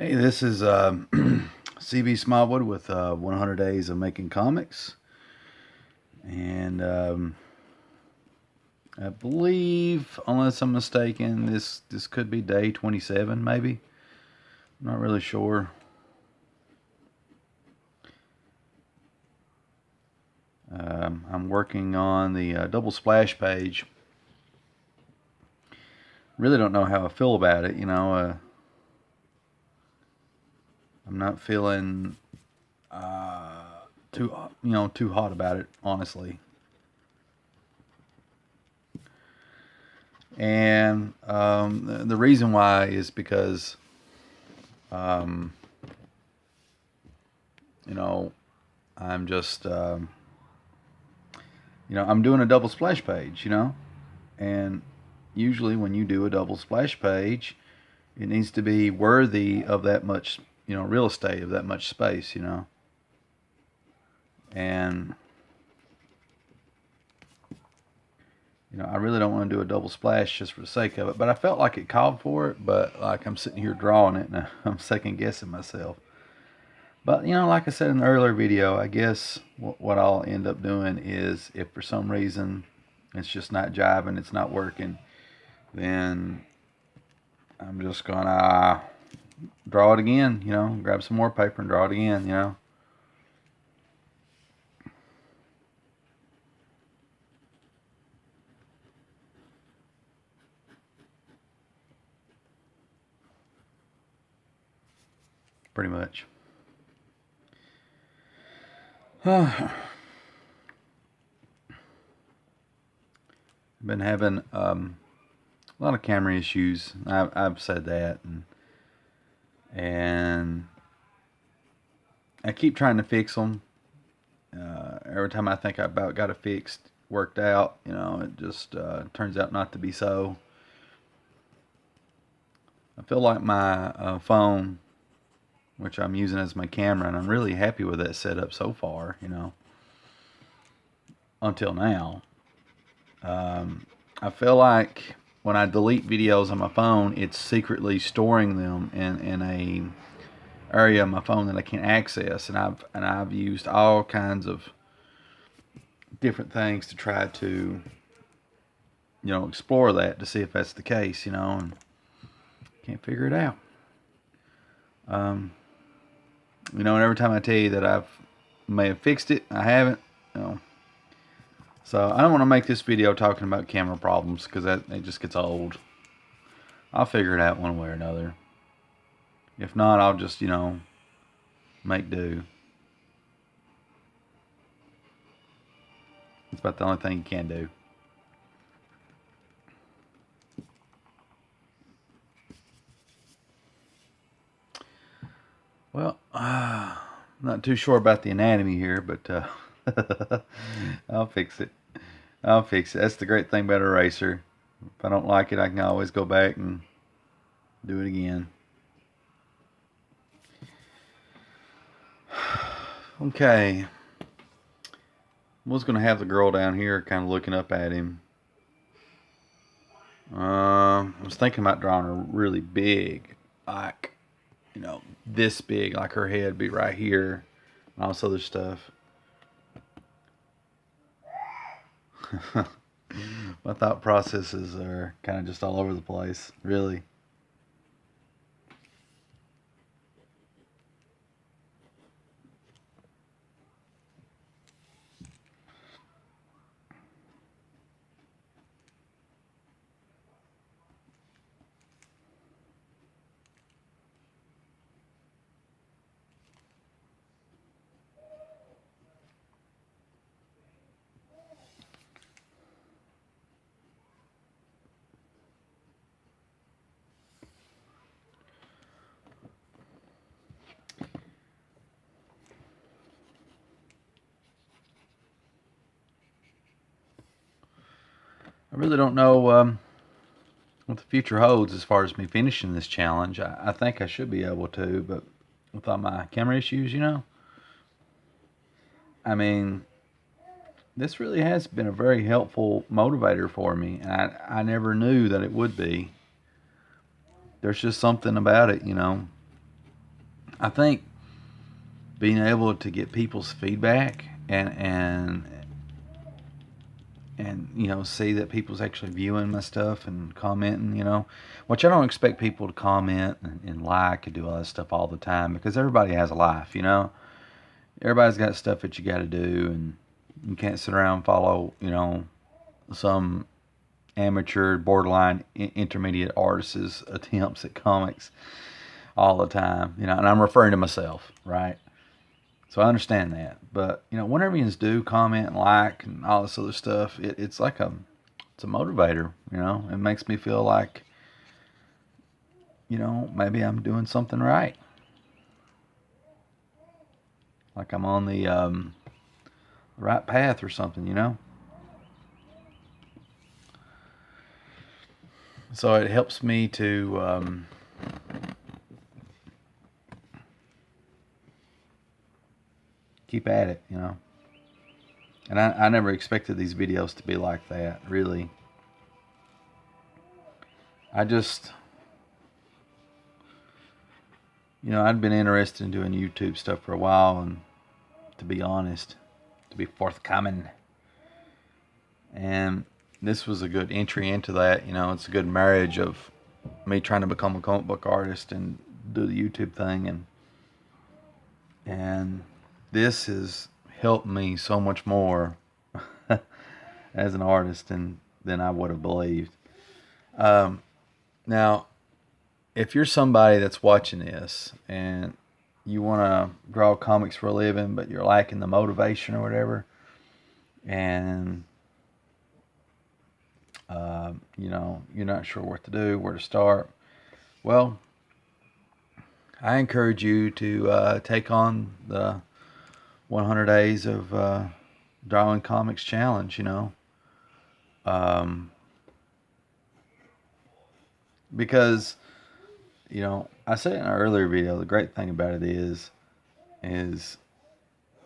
Hey, this is C.B Smallwood with 100 Days of Making Comics. And I believe, unless I'm mistaken, this could be day 27, maybe. I'm not really sure. I'm working on the double splash page. Really don't know how I feel about it. I'm not feeling too hot about it, honestly. And the reason why is because, um, you know, I'm just, I'm doing a double splash page, and usually when you do a double splash page, it needs to be worthy of that much, real estate, of that much space, and I really don't want to do a double splash just for the sake of it, but I felt like it called for it. But like, I'm sitting here drawing it, and I'm second guessing myself. But like I said in the earlier video, I guess what I'll end up doing is, if for some reason it's just not jiving, it's not working, then I'm just gonna draw it again, grab some more paper and draw it again. Pretty much. I've been having a lot of camera issues. I've said that, and I keep trying to fix them. Every time I think I about got it fixed, worked out, it just turns out not to be so. I feel like my phone, which I'm using as my camera, and I'm really happy with that setup so far, until now. I feel like when I delete videos on my phone, it's secretly storing them in a area of my phone that I can't access, and I've used all kinds of different things to try to explore that, to see if that's the case, and can't figure it out. And every time I tell you that may have fixed it, I haven't. So I don't want to make this video talking about camera problems, because it just gets old. I'll figure it out one way or another. If not, I'll just make do. It's about the only thing you can do. Well, I'm not too sure about the anatomy here, but I'll fix it. I'll fix it. That's the great thing about eraser. If I don't like it, I can always go back and do it again. Okay. I was going to have the girl down here kind of looking up at him. I was thinking about drawing her really big, like, this big, like her head be right here, and all this other stuff. My thought processes are kind of just all over the place, really. I really don't know what the future holds as far as me finishing this challenge. I think I should be able to, but with all my camera issues, I mean, this really has been a very helpful motivator for me, and I never knew that it would be. There's just something about it, I think being able to get people's feedback and you know, see that people's actually viewing my stuff and commenting, you know, which I don't expect people to comment and like and do all that stuff all the time, because everybody has a life, you know. Everybody's got stuff that you got to do, and you can't sit around and follow, you know, some amateur, borderline intermediate artist's attempts at comics all the time, you know. And I'm referring to myself, right? So I understand that, but you know, whenever you do comment and like and all this other stuff, it's like it's a motivator, you know. It makes me feel like, you know, maybe I'm doing something right, like I'm on the right path or something, you know. So it helps me to keep at it, you know. And I never expected these videos to be like that, really. I just, you know, I'd been interested in doing YouTube stuff for a while, and to be honest, to be forthcoming, and this was a good entry into that, you know. It's a good marriage of me trying to become a comic book artist and do the YouTube thing, and this has helped me so much more as an artist than I would have believed. Now, if you're somebody that's watching this and you want to draw comics for a living, but you're lacking the motivation or whatever, and you know, you're not sure what to do, where to start, well, I encourage you to take on the 100 days of drawing comics challenge, you know. Because, you know, I said in an earlier video, the great thing about it is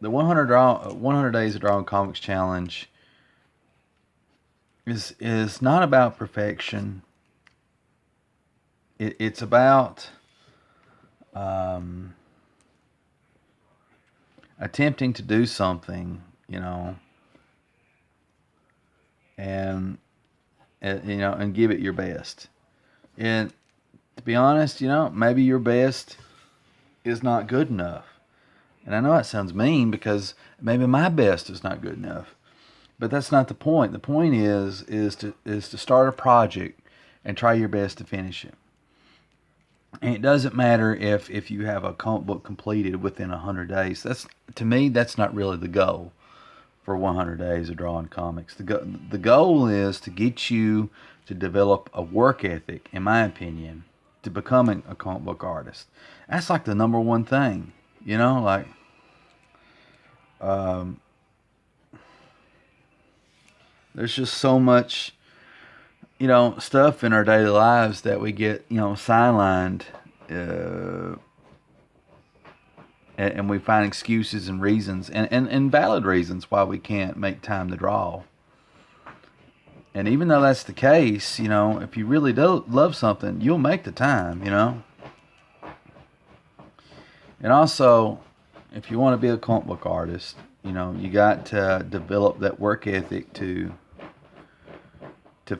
the 100 days of drawing comics challenge is not about perfection. It's about attempting to do something, you know, and you know, and give it your best. And to be honest, you know, maybe your best is not good enough. And I know that sounds mean, because maybe my best is not good enough. But that's not the point. The point is to start a project and try your best to finish it. And it doesn't matter if you have a comic book completed within 100 days. That's, to me, that's not really the goal for 100 days of drawing comics. The goal is to get you to develop a work ethic, in my opinion, to becoming a comic book artist. That's like the number one thing, you know, like there's just so much, you know, stuff in our daily lives that we get, you know, sidelined, and we find excuses and reasons, and valid reasons why we can't make time to draw. And even though that's the case, you know, if you really do love something, you'll make the time, you know. And also, if you want to be a comic book artist, you know, you got to develop that work ethic to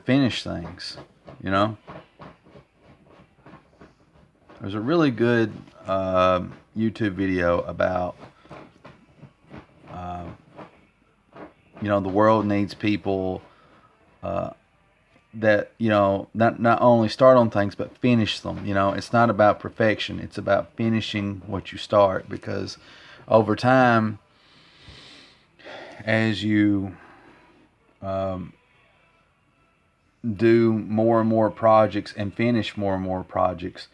finish things, you know. There's a really good YouTube video about, you know, the world needs people that, you know, not only start on things but finish them. You know, it's not about perfection. It's about finishing what you start, because over time, as you do more and more projects and finish more and more projects,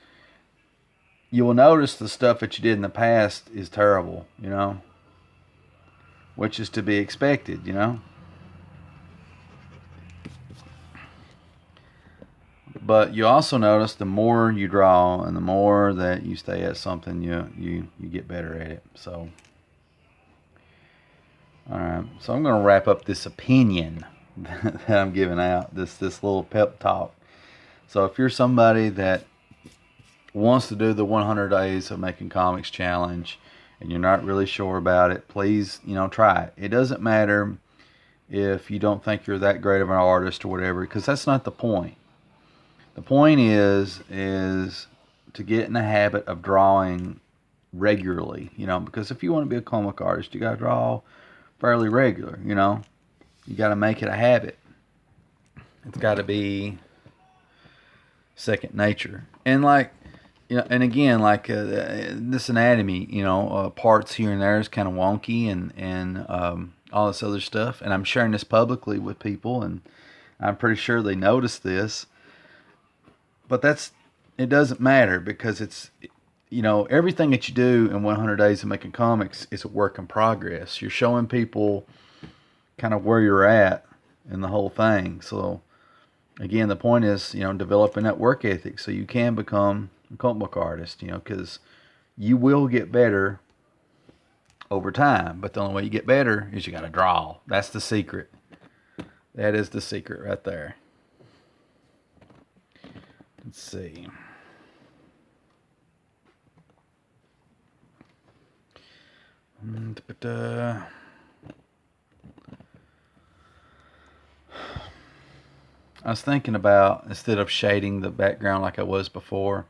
you will notice the stuff that you did in the past is terrible, you know, which is to be expected, you know. But you also notice the more you draw and the more that you stay at something, you get better at it. So, all right. So I'm going to wrap up this opinion that I'm giving out, this little pep talk. So if you're somebody that wants to do the 100 days of making comics challenge and you're not really sure about it, please, try it. It doesn't matter if you don't think you're that great of an artist or whatever, because that's not the point. The point is to get in the habit of drawing regularly, because if you want to be a comic artist, you got to draw fairly regular, You got to make it a habit. It's got to be second nature. And and again, this anatomy, parts here and there is kind of wonky and all this other stuff. And I'm sharing this publicly with people, and I'm pretty sure they notice this. But it doesn't matter, because it's, everything that you do in 100 days of making comics is a work in progress. You're showing people kind of where you're at in the whole thing. So again, the point is, developing that work ethic so you can become a comic book artist, because you will get better over time. But the only way you get better is you got to draw. That's the secret. That is the secret right there. Let's see. I was thinking about, instead of shading the background like I was before,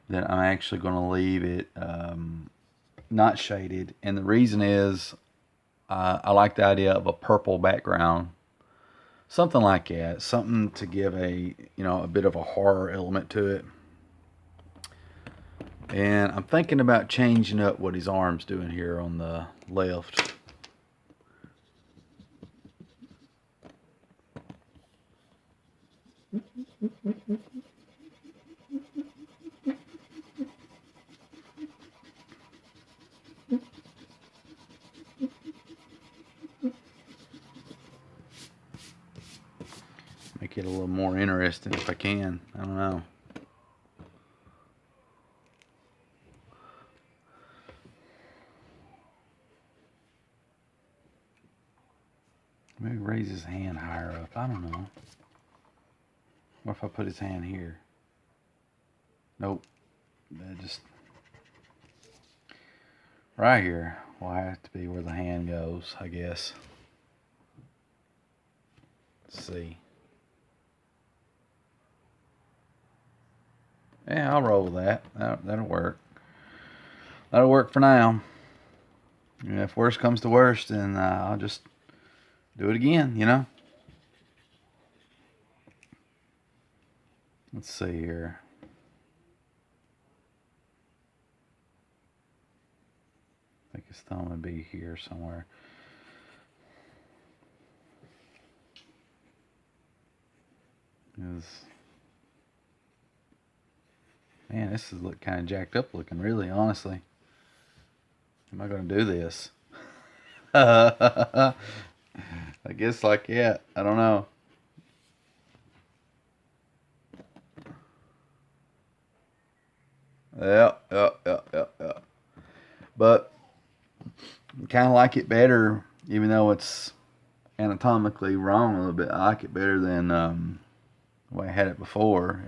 that I'm actually going to leave it not shaded. And the reason is I like the idea of a purple background. Something like that. Something to give a bit of a horror element to it. And I'm thinking about changing up what his arm's doing here on the left. Make it a little more interesting if I can. I don't know. Maybe raise his hand higher up. I don't know. What if I put his hand here? Nope. That just right here will have to be where the hand goes, I guess. Let's see. Yeah, I'll roll with that. That'll work. That'll work for now. And if worst comes to worst, then I'll just do it again, Let's see here. I think his thumb would be here somewhere. Man, this is kind of jacked up looking, really, honestly. Am I going to do this? I guess yeah. I don't know. Yeah. But I kind of like it better, even though it's anatomically wrong a little bit. I like it better than the way I had it before,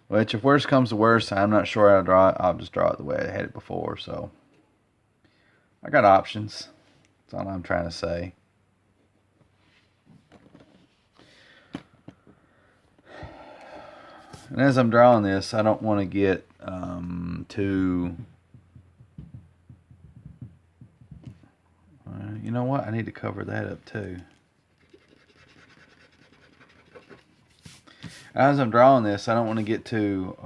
Which, if worst comes to worst, I'm not sure how to draw it. I'll just draw it the way I had it before. So I got options. That's all I'm trying to say. And as I'm drawing this, I don't want to get too... you know what? I need to cover that up too. As I'm drawing this, I don't want to get too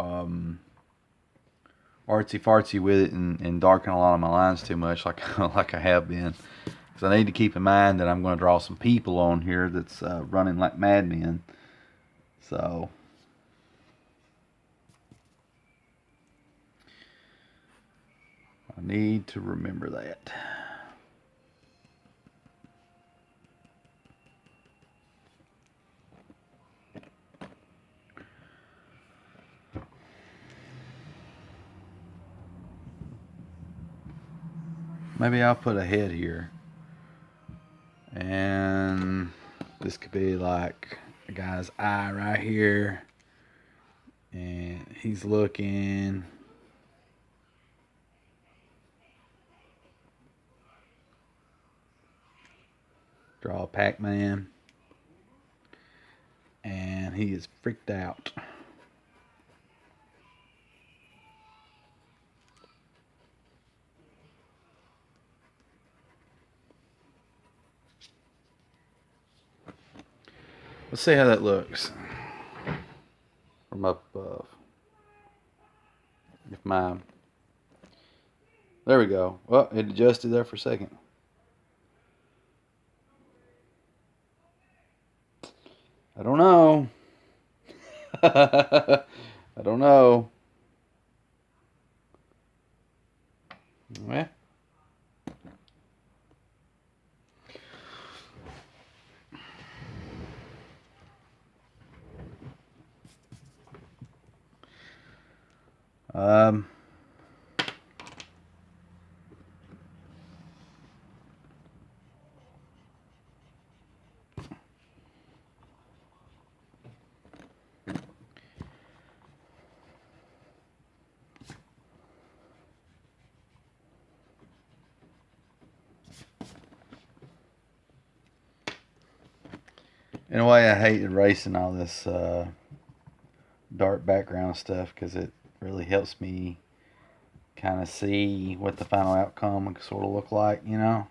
artsy-fartsy with it and darken a lot of my lines too much like I have been. Because I need to keep in mind that I'm going to draw some people on here that's running like madmen. So... I need to remember that. Maybe I'll put a head here. And this could be like a guy's eye right here. And he's looking. Draw a Pac-Man. And he is freaked out. Let's see how that looks from up above. If my, there we go. Well, it adjusted there for a second. I don't know. I don't know. Yeah. Um, in a way, I hate erasing all this dark background stuff because it really helps me kind of see what the final outcome would sort of look like, you know.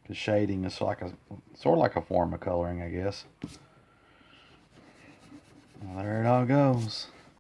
Because shading is like a sort of like a form of coloring, I guess. Well, there it all goes.